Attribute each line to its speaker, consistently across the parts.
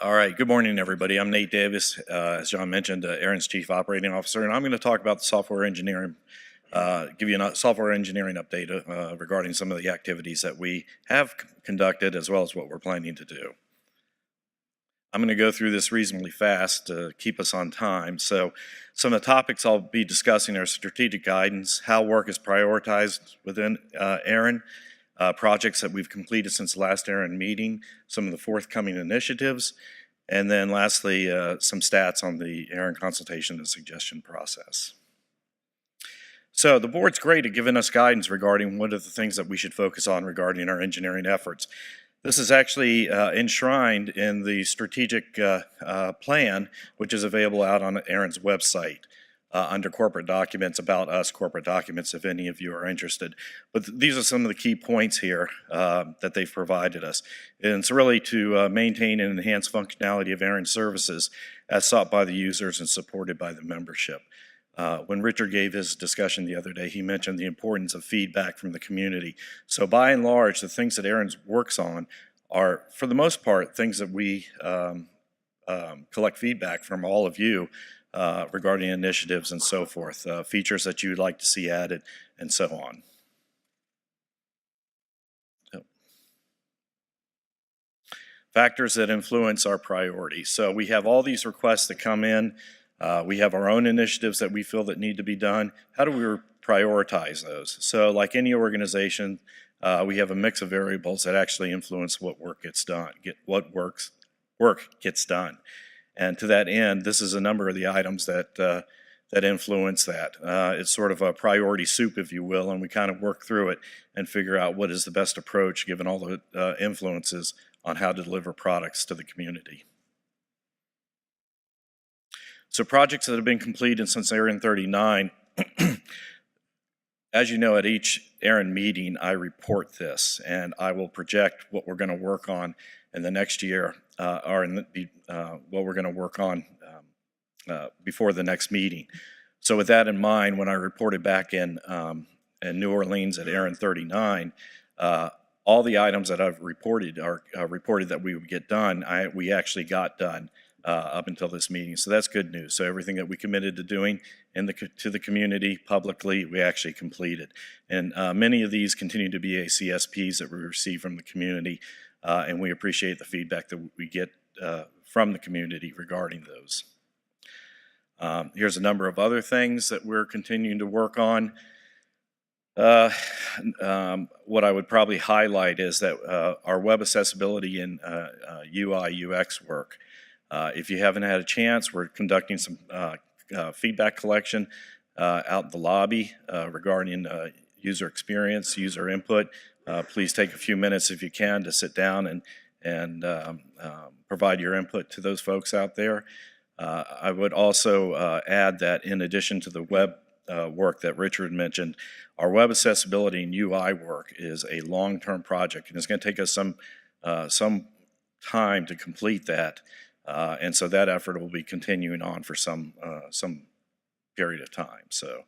Speaker 1: All right, good morning, everybody. I'm Nate Davis, as John mentioned, ARIN's Chief Operating Officer, and I'm going to talk about the software engineering, give you a software engineering update regarding some of the activities that we have conducted as well as what we're planning to do. I'm going to go through this reasonably fast to keep us on time. So some of the topics I'll be discussing are strategic guidance, how work is prioritized within ARIN, projects that we've completed since the last ARIN meeting, some of the forthcoming initiatives, and then lastly, some stats on the ARIN consultation and suggestion process. So the board's great at giving us guidance regarding what are the things that we should focus on regarding our engineering efforts. This is actually enshrined in the strategic plan, which is available out on ARIN's website. Under corporate documents, about us corporate documents, if any of you are interested. But these are some of the key points here that they've provided us. And it's really to maintain and enhance functionality of ARIN services as sought by the users and supported by the membership. When Richard gave his discussion the other day, he mentioned the importance of feedback from the community. So by and large, the things that ARIN works on are, for the most part, things that we collect feedback from all of you regarding initiatives and so forth, features that you would like to see added, and so on. Factors that influence our priorities. So we have all these requests that come in. We have our own initiatives that we feel that need to be done. How do we prioritize those? So like any organization, we have a mix of variables that actually influence what work gets done, work gets done. And to that end, this is a number of the items that that influence that. It's sort of a priority soup, if you will, and we kind of work through it and figure out what is the best approach given all the influences on how to deliver products to the community. So projects that have been completed since ARIN 39, as you know, at each ARIN meeting, I report this, and I will project what we're going to work on in the next year, or in what we're going to work on before the next meeting. So with that in mind, when I reported back in New Orleans at ARIN 39, all the items that I've reported are reported that we would get done. We actually got done up until this meeting, so that's good news. So everything that we committed to doing to the community publicly, we actually completed. And many of these continue to be CSPs that we receive from the community, and we appreciate the feedback that we get from the community regarding those. Here's a number of other things that we're continuing to work on. What I would probably highlight is that our web accessibility and UI UX work. If you haven't had a chance, we're conducting some feedback collection out in the lobby regarding user experience, user input. Please take a few minutes if you can to sit down and provide your input to those folks out there. I would also add that in addition to the web work that Richard mentioned, our web accessibility and UI work is a long-term project, and it's going to take us some time to complete that. And so that effort will be continuing on for some period of time. So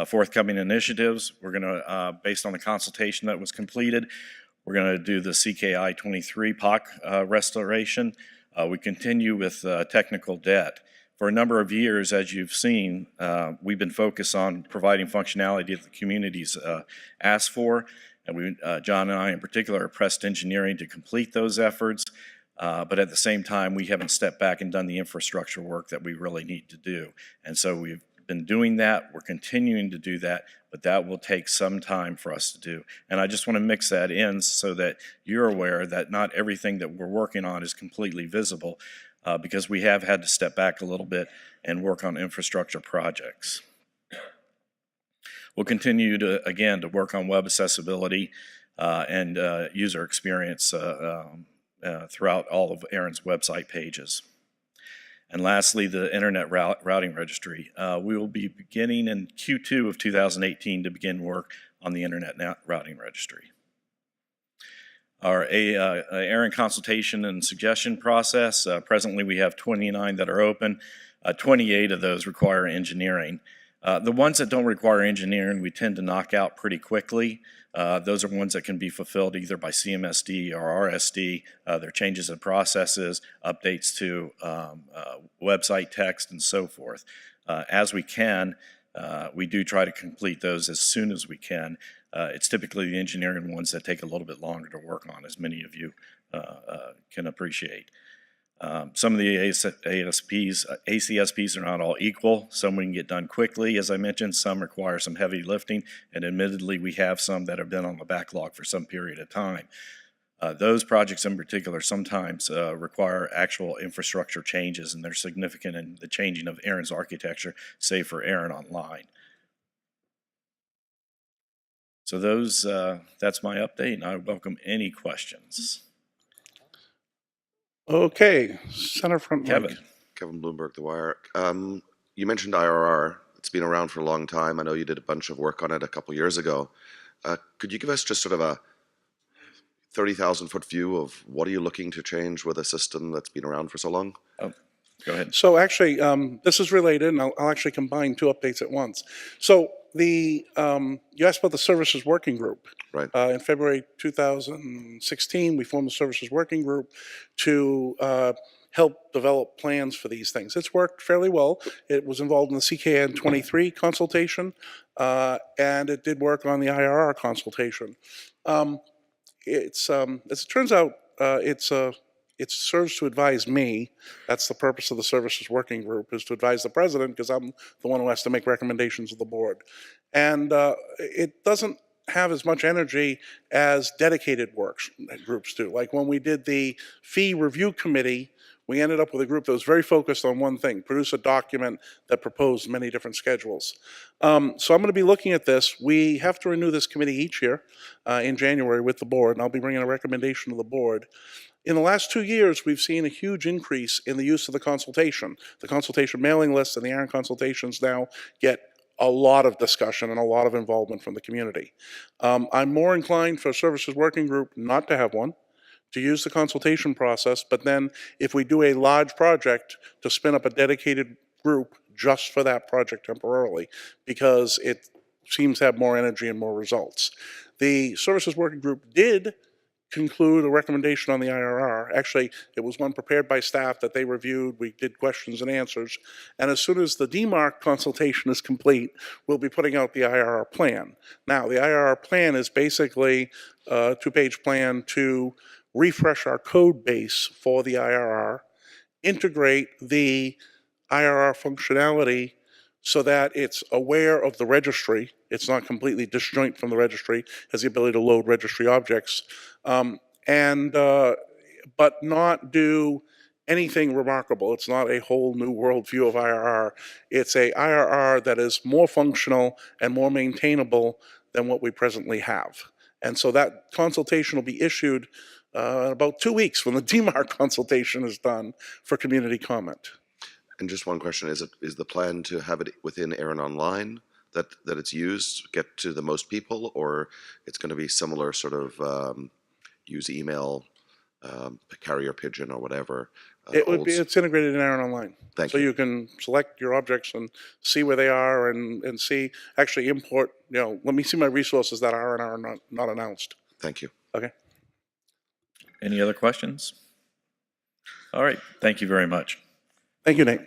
Speaker 1: forthcoming initiatives, we're going to, based on the consultation that was completed, we're going to do the CKI 23 POC restoration. We continue with technical debt. For a number of years, as you've seen, we've been focused on providing functionality that the communities asked for. And John and I in particular are pressed engineering to complete those efforts. But at the same time, we haven't stepped back and done the infrastructure work that we really need to do. And so we've been doing that. We're continuing to do that, but that will take some time for us to do. And I just want to mix that in so that you're aware that not everything that we're working on is completely visible, because we have had to step back a little bit and work on infrastructure projects. We'll continue to, again, to work on web accessibility and user experience throughout all of ARIN's website pages. And lastly, the Internet Routing Registry. We will be beginning in Q2 of 2018 to begin work on the Internet Routing Registry. Our ARIN consultation and suggestion process, presently we have 29 that are open. 28 of those require engineering. The ones that don't require engineering, we tend to knock out pretty quickly. Those are ones that can be fulfilled either by CMSD or RSD. They're changes in processes, updates to website text, and so forth. As we can, we do try to complete those as soon as we can. It's typically the engineering ones that take a little bit longer to work on, as many of you can appreciate. Some of the ACSPs are not all equal. Some we can get done quickly, as I mentioned. Some require some heavy lifting, and admittedly, we have some that have been on the backlog for some period of time. Those projects in particular sometimes require actual infrastructure changes, and they're significant in the changing of ARIN's architecture, say for ARIN Online. So that's my update, and I welcome any questions.
Speaker 2: Okay, center front
Speaker 1: Kevin.
Speaker 2: mic.
Speaker 3: Kevin Bloomberg, The Wire. You mentioned IRR. It's been around for a long time. I know you did a bunch of work on it a couple years ago. Could you give us just sort of a 30,000-foot view of what are you looking to change with a system that's been around for so long?
Speaker 1: Oh, go ahead.
Speaker 2: So actually, this is related, and I'll actually combine two updates at once. So you asked about the Services Working Group.
Speaker 3: Right.
Speaker 2: In February 2016, we formed the Services Working Group to help develop plans for these things. It's worked fairly well. It was involved in the CKN 23 consultation, and it did work on the IRR consultation. As it turns out, it serves to advise me. That's the purpose of the Services Working Group, is to advise the president, because I'm the one who has to make recommendations to the board. And it doesn't have as much energy as dedicated groups do. Like when we did the fee review committee, we ended up with a group that was very focused on one thing: produce a document that proposed many different schedules. So I'm going to be looking at this. We have to renew this committee each year in January with the board, and I'll be bringing a recommendation to the board. In the last 2 years, we've seen a huge increase in the use of the consultation. The consultation mailing list and the ARIN consultations now get a lot of discussion and a lot of involvement from the community. I'm more inclined for a Services Working Group not to have one, to use the consultation process, but then if we do a large project, to spin up a dedicated group just for that project temporarily, because it seems to have more energy and more results. The Services Working Group did conclude a recommendation on the IRR. Actually, it was one prepared by staff that they reviewed. We did questions and answers. And as soon as the DMARC consultation is complete, we'll be putting out the IRR plan. Now, the IRR plan is basically a 2-page plan to refresh our code base for the IRR, integrate the IRR functionality so that it's aware of the registry. It's not completely disjoint from the registry, has the ability to load registry objects, but not do anything remarkable. It's not a whole new world view of IRR. It's a IRR that is more functional and more maintainable than what we presently have. And so that consultation will be issued in about 2 weeks when the DMARC consultation is done for community comment.
Speaker 3: And just one question, is the plan to have it within ARIN Online that it's used, get to the most people, or it's going to be similar sort of use email, carrier pigeon or whatever?
Speaker 2: It's integrated in ARIN Online.
Speaker 3: Thank
Speaker 2: you. So
Speaker 3: you
Speaker 2: you can select your objects and see where they are and see, actually import, let me see my resources that are and are not announced.
Speaker 3: Thank you.
Speaker 2: Okay.
Speaker 1: Any other questions? All right. Thank you very much.
Speaker 2: Thank you, Nate.